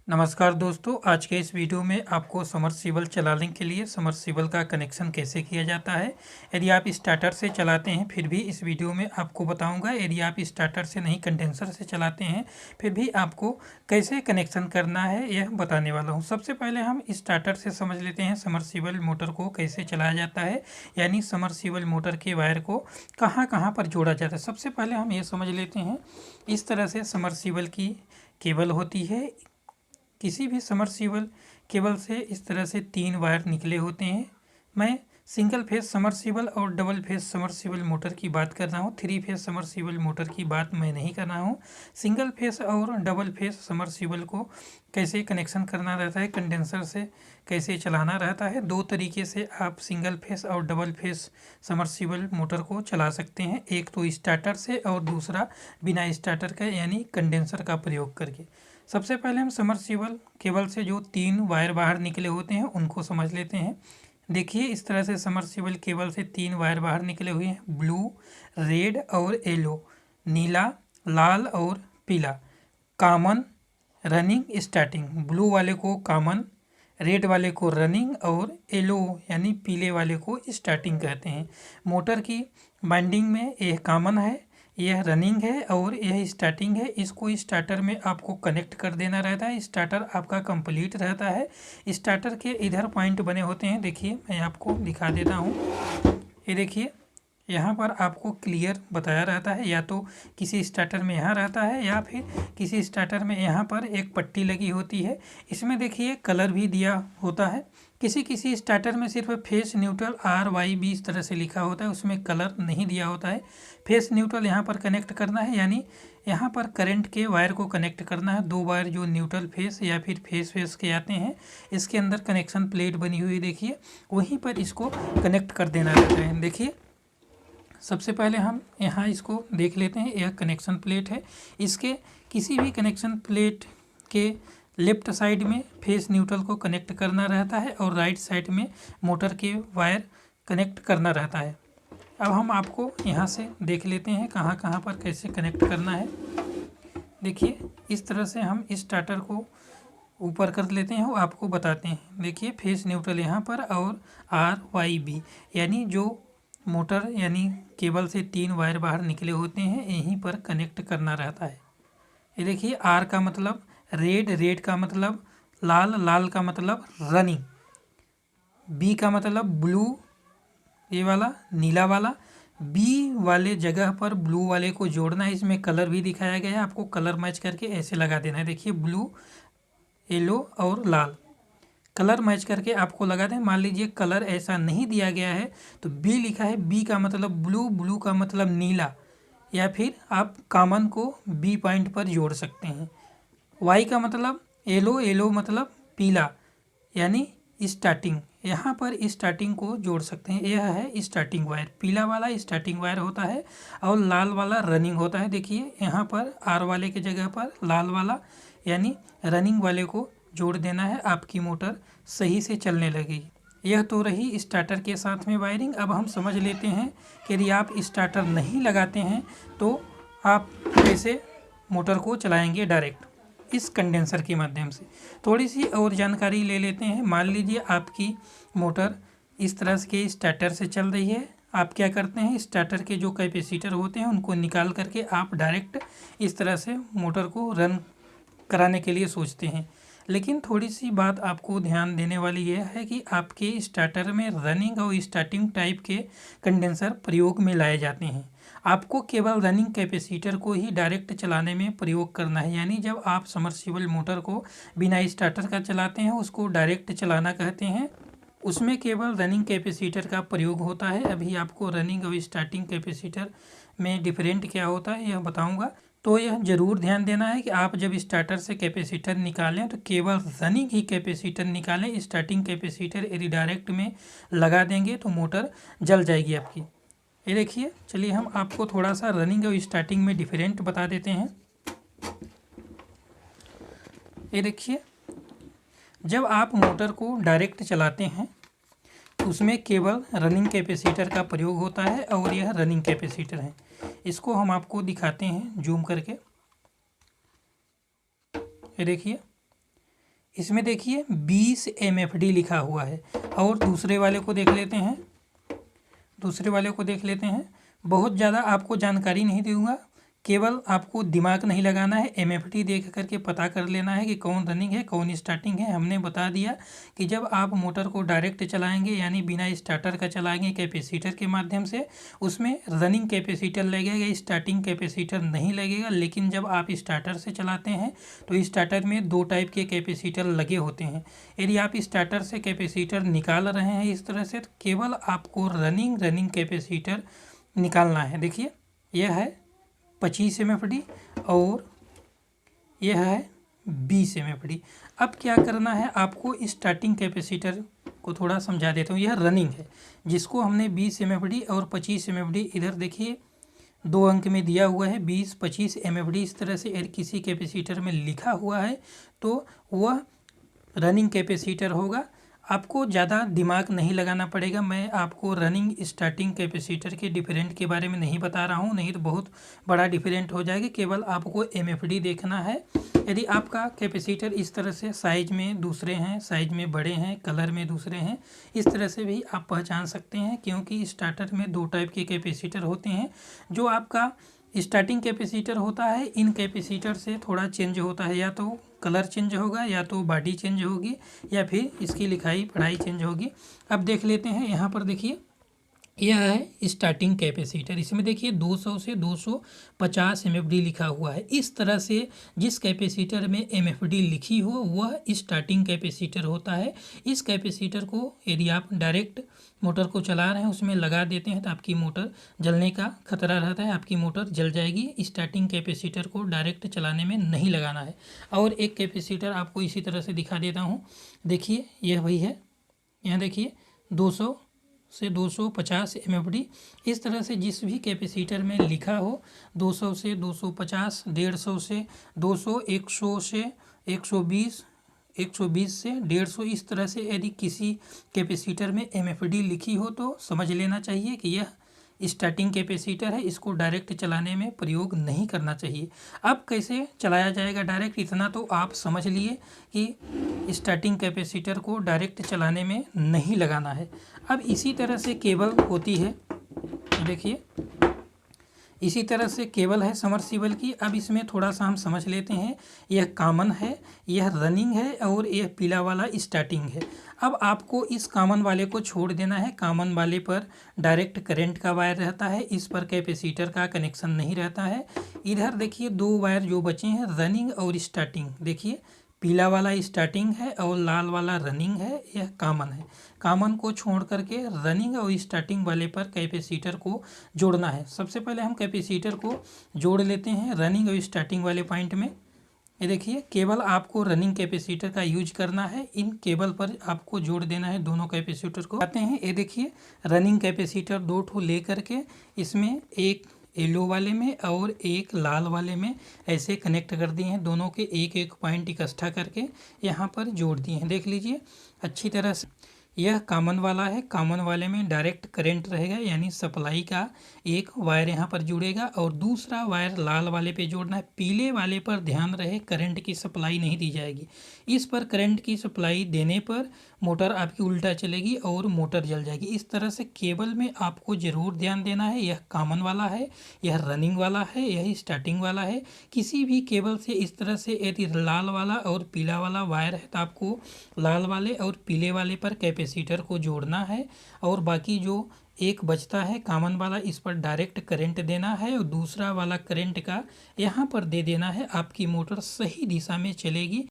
नमस्कार दोस्तों, आज के इस वीडियो में आपको समरसीबल चलाने के लिए समरसीबल का कनेक्शन कैसे किया जाता है। यदि आप स्टार्टर से चलाते हैं फिर भी इस वीडियो में आपको बताऊंगा। यदि आप स्टार्टर से नहीं कंडेंसर से चलाते हैं फिर भी आपको कैसे कनेक्शन करना है यह बताने वाला हूं। सबसे पहले हम स्टार्टर से समझ लेते हैं समरसीबल मोटर को कैसे चलाया जाता है, यानी समरसीबल मोटर के वायर को कहाँ कहाँ पर जोड़ा जाता है। सबसे पहले हम ये समझ लेते हैं, इस तरह से समरसीबल की केबल होती है। किसी भी समरसीबल केबल से इस तरह से 3 वायर निकले होते हैं। मैं सिंगल फेज समरसीबल और डबल फेज समरसीबल मोटर की बात कर रहा हूँ, 3 फेज समरसीबल मोटर की बात मैं नहीं कर रहा हूँ। सिंगल फेज और डबल फेज समरसीबल को कैसे कनेक्शन करना रहता है, कंडेंसर से कैसे चलाना रहता है, दो तरीके से आप सिंगल फेज और डबल फेज समरसीबल मोटर को चला सकते हैं। एक तो स्टार्टर से और दूसरा बिना स्टार्टर का यानी कंडेंसर का प्रयोग करके। सबसे पहले हम समरसीबल केबल से जो 3 वायर बाहर निकले होते हैं उनको समझ लेते हैं। देखिए, इस तरह से समरसीबल केबल से 3 वायर बाहर निकले हुए हैं, ब्लू, रेड और येलो, नीला, लाल और पीला। Common, running, starting. ब्लू वाले को कॉमन, रेड वाले को रनिंग और येलो यानी पीले वाले को स्टार्टिंग कहते हैं। मोटर की बाइंडिंग में यह कॉमन है, यह रनिंग है और यह स्टार्टिंग है। इसको स्टार्टर में आपको कनेक्ट कर देना रहता है। स्टार्टर आपका कंप्लीट रहता है। स्टार्टर के इधर पॉइंट बने होते हैं, देखिए मैं आपको दिखा देता हूँ। ये देखिए, यहाँ पर आपको क्लियर बताया रहता है, या तो किसी स्टार्टर में यहाँ रहता है या फिर किसी स्टार्टर में यहाँ पर एक पट्टी लगी होती है। इसमें देखिए कलर भी दिया होता है। किसी किसी स्टार्टर में सिर्फ फेस न्यूट्रल RYB इस तरह से लिखा होता है, उसमें कलर नहीं दिया होता है। फेस न्यूट्रल यहाँ पर कनेक्ट करना है, यानी यहाँ पर करंट के वायर को कनेक्ट करना है। 2 वायर जो न्यूट्रल फेस या फिर फेस के आते हैं, इसके अंदर कनेक्शन प्लेट बनी हुई देखिए, वहीं पर इसको कनेक्ट कर देना रहता है। देखिए, सबसे पहले हम यहाँ इसको देख लेते हैं। यह कनेक्शन प्लेट है। इसके किसी भी कनेक्शन प्लेट के लेफ्ट साइड में फेस न्यूट्रल को कनेक्ट करना रहता है और राइट साइड में मोटर के वायर कनेक्ट करना रहता है। अब हम आपको यहाँ से देख लेते हैं कहाँ कहाँ पर कैसे कनेक्ट करना है। देखिए, इस तरह से हम इस स्टार्टर को ऊपर कर लेते हैं और आपको बताते हैं। देखिए, फेस न्यूट्रल यहाँ पर और RYB यानी जो मोटर यानी केबल से 3 वायर बाहर निकले होते हैं, यहीं पर कनेक्ट करना रहता है। ये देखिए, R का मतलब रेड, रेड का मतलब लाल, लाल का मतलब रनिंग, B का मतलब ब्लू, ये वाला नीला वाला। B वाले जगह पर ब्लू वाले को जोड़ना है। इसमें कलर भी दिखाया गया है, आपको कलर मैच करके ऐसे लगा देना है। देखिए, ब्लू, येलो और लाल कलर मैच करके आपको लगा दें। मान लीजिए कलर ऐसा नहीं दिया गया है तो B लिखा है, B का मतलब ब्लू, ब्लू का मतलब नीला, या फिर आप कॉमन को B पॉइंट पर जोड़ सकते हैं। Y का मतलब येलो, येलो मतलब पीला यानी स्टार्टिंग, यहाँ पर स्टार्टिंग को जोड़ सकते हैं। यह है स्टार्टिंग वायर, पीला वाला स्टार्टिंग वायर होता है और लाल वाला रनिंग होता है। देखिए, यहाँ पर R वाले के जगह पर लाल वाला यानी रनिंग वाले को जोड़ देना है, आपकी मोटर सही से चलने लगेगी। यह तो रही स्टार्टर के साथ में वायरिंग। अब हम समझ लेते हैं कि यदि आप स्टार्टर नहीं लगाते हैं तो आप कैसे मोटर को चलाएंगे डायरेक्ट इस कंडेंसर के माध्यम से। थोड़ी सी और जानकारी ले लेते हैं। मान लीजिए आपकी मोटर इस तरह के स्टार्टर से चल रही है। आप क्या करते हैं, स्टार्टर के जो कैपेसिटर होते हैं उनको निकाल करके आप डायरेक्ट इस तरह से मोटर को रन कराने के लिए सोचते हैं। लेकिन थोड़ी सी बात आपको ध्यान देने वाली यह है कि आपके स्टार्टर में रनिंग और स्टार्टिंग टाइप के कंडेंसर प्रयोग में लाए जाते हैं। आपको केवल रनिंग कैपेसिटर को ही डायरेक्ट चलाने में प्रयोग करना है, यानी जब आप समरसीबल मोटर को बिना स्टार्टर का चलाते हैं उसको डायरेक्ट चलाना कहते हैं। उसमें केवल रनिंग कैपेसिटर का प्रयोग होता है। अभी आपको रनिंग और स्टार्टिंग कैपेसिटर में डिफरेंट क्या होता है यह बताऊंगा। तो यह जरूर ध्यान देना है कि आप जब स्टार्टर से कैपेसिटर निकालें तो केवल रनिंग ही कैपेसिटर निकालें। स्टार्टिंग कैपेसिटर यदि डायरेक्ट में लगा देंगे तो मोटर जल जाएगी आपकी। ये देखिए, चलिए हम आपको थोड़ा सा रनिंग और स्टार्टिंग में डिफरेंट बता देते हैं। ये देखिए, जब आप मोटर को डायरेक्ट चलाते हैं तो उसमें केवल रनिंग कैपेसिटर का प्रयोग होता है और यह रनिंग कैपेसिटर है। इसको हम आपको दिखाते हैं जूम करके। ये देखिए, इसमें देखिए 20 MFD लिखा हुआ है। और दूसरे वाले को देख लेते हैं, बहुत ज़्यादा आपको जानकारी नहीं दूंगा, केवल आपको दिमाग नहीं लगाना है, MFD देख करके पता कर लेना है कि कौन रनिंग है कौन स्टार्टिंग है। हमने बता दिया कि जब आप मोटर को डायरेक्ट चलाएंगे यानी बिना स्टार्टर का चलाएंगे कैपेसिटर के माध्यम से, उसमें रनिंग कैपेसिटर लगेगा, स्टार्टिंग कैपेसिटर नहीं लगेगा। लेकिन जब आप स्टार्टर से चलाते हैं तो स्टार्टर में 2 टाइप के कैपेसिटर लगे होते हैं। यदि आप स्टार्टर से कैपेसिटर निकाल रहे हैं इस तरह से, तो केवल आपको रनिंग कैपेसिटर निकालना है। देखिए यह है 25 MFD और यह है 20 MFD। अब क्या करना है आपको, स्टार्टिंग कैपेसिटर को थोड़ा समझा देता हूँ। यह रनिंग है जिसको हमने 20 MFD और 25 MFD, इधर देखिए 2 अंक में दिया हुआ है 20-25 MFD, इस तरह से किसी कैपेसिटर में लिखा हुआ है तो वह रनिंग कैपेसिटर होगा। आपको ज़्यादा दिमाग नहीं लगाना पड़ेगा। मैं आपको रनिंग स्टार्टिंग कैपेसिटर के डिफरेंट के बारे में नहीं बता रहा हूँ, नहीं तो बहुत बड़ा डिफरेंट हो जाएगा। केवल आपको MFD देखना है। यदि आपका कैपेसिटर इस तरह से साइज में दूसरे हैं, साइज में बड़े हैं, कलर में दूसरे हैं, इस तरह से भी आप पहचान सकते हैं, क्योंकि स्टार्टर में 2 टाइप के कैपेसिटर होते हैं। जो आपका स्टार्टिंग कैपेसिटर होता है, इन कैपेसिटर से थोड़ा चेंज होता है, या तो कलर चेंज होगा, या तो बॉडी चेंज होगी, या फिर इसकी लिखाई पढ़ाई चेंज होगी। अब देख लेते हैं, यहाँ पर देखिए यह है स्टार्टिंग कैपेसिटर। इसमें देखिए 200 से 250 MFD लिखा हुआ है। इस तरह से जिस कैपेसिटर में MFD लिखी हो वह स्टार्टिंग कैपेसिटर होता है। इस कैपेसिटर को यदि आप डायरेक्ट मोटर को चला रहे हैं उसमें लगा देते हैं तो आपकी मोटर जलने का खतरा रहता है, आपकी मोटर जल जाएगी। स्टार्टिंग कैपेसिटर को डायरेक्ट चलाने में नहीं लगाना है। और एक कैपेसिटर आपको इसी तरह से दिखा देता हूँ। देखिए यह वही है, यहाँ देखिए 200 से 250 MFD। इस तरह से जिस भी कैपेसिटर में लिखा हो 200 से 250, 150 से 200, 100 से 120, 120 से 150, इस तरह से यदि किसी कैपेसिटर में MFD लिखी हो तो समझ लेना चाहिए कि यह स्टार्टिंग कैपेसिटर है, इसको डायरेक्ट चलाने में प्रयोग नहीं करना चाहिए। अब कैसे चलाया जाएगा डायरेक्ट, इतना तो आप समझ लिए कि स्टार्टिंग कैपेसिटर को डायरेक्ट चलाने में नहीं लगाना है। अब इसी तरह से केबल होती है, देखिए इसी तरह से केबल है समरसीबल की। अब इसमें थोड़ा सा हम समझ लेते हैं। यह कॉमन है, यह रनिंग है और यह पीला वाला स्टार्टिंग है। अब आपको इस कॉमन वाले को छोड़ देना है। कॉमन वाले पर डायरेक्ट करंट का वायर रहता है, इस पर कैपेसिटर का कनेक्शन नहीं रहता है। इधर देखिए 2 वायर जो बचे हैं रनिंग और स्टार्टिंग, देखिए पीला वाला स्टार्टिंग है और लाल वाला रनिंग है, यह कॉमन है। कॉमन को छोड़ करके रनिंग और स्टार्टिंग वाले पर कैपेसिटर को जोड़ना है। सबसे पहले हम कैपेसिटर को जोड़ लेते हैं रनिंग और स्टार्टिंग वाले पॉइंट में। ये देखिए केवल आपको रनिंग कैपेसिटर का यूज करना है, इन केबल पर आपको जोड़ देना है दोनों कैपेसिटर को। आते हैं, ये देखिए रनिंग कैपेसिटर 2 ठो ले करके इसमें एक येलो वाले में और एक लाल वाले में ऐसे कनेक्ट कर दिए हैं। दोनों के एक एक पॉइंट इकट्ठा करके यहाँ पर जोड़ दिए हैं। देख लीजिए अच्छी तरह से, यह कॉमन वाला है। कॉमन वाले में डायरेक्ट करंट रहेगा, यानी सप्लाई का एक वायर यहाँ पर जुड़ेगा और दूसरा वायर लाल वाले पे जोड़ना है। पीले वाले पर ध्यान रहे करंट की सप्लाई नहीं दी जाएगी। इस पर करंट की सप्लाई देने पर मोटर आपकी उल्टा चलेगी और मोटर जल जाएगी। इस तरह से केबल में आपको ज़रूर ध्यान देना है। यह कॉमन वाला है, यह रनिंग वाला है, यही स्टार्टिंग वाला है। किसी भी केबल से इस तरह से यदि लाल वाला और पीला वाला वायर है तो आपको लाल वाले और पीले वाले पर कैपेसिटर को जोड़ना है और बाकी जो एक बचता है कॉमन वाला, इस पर डायरेक्ट करंट देना है और दूसरा वाला करंट का यहाँ पर दे देना है। आपकी मोटर सही दिशा में चलेगी।